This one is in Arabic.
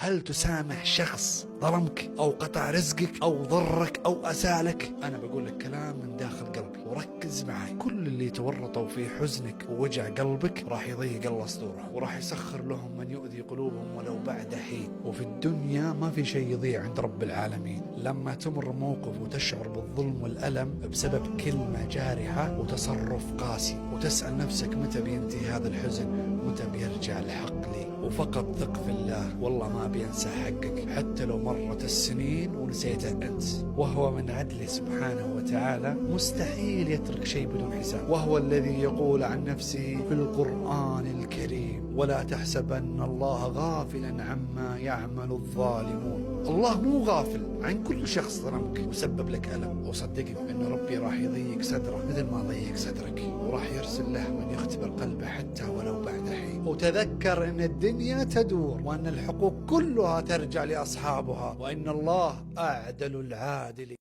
هل تسامح شخص ظلمك أو قطع رزقك أو ضرك أو أسالك؟ أنا بقول لك كلام من داخل قلبي وركز معي. كل اللي تورطوا في حزنك ووجع قلبك راح يضيق الله صدورهم، وراح يسخر لهم من يؤذي قلوبهم ولو بعد حين. وفي الدنيا ما في شيء يضيع عند رب العالمين. لما تمر موقف وتشعر بالظلم والألم بسبب كلمة جارحة وتصرف قاسي، وتسأل نفسك متى بينتهي هذا الحزن، متى بيرجع الحق لي، وفقط ثق في الله، والله ما بينسى حقك حتى لو مرت السنين ونسيته أنت. وهو من عدله سبحانه وتعالى مستحيل يترك شيء بدون حساب. وهو الذي يقول عن نفسه في القرآن الكريم: ولا تحسبن الله غافلا عما يعمل الظالمون. الله مو غافل عن كل شخص ظلمك وسبب لك ألم، وصدقني أن ربي راح يضيق صدره مثل ما ضيق صدرك، وراح يرسل له من يختبر قلبه حتى ولو بعد حين. وتذكر أن الدنيا تدور، وأن الحقوق كلها ترجع لأصحابها، وأن الله أعدل العادل.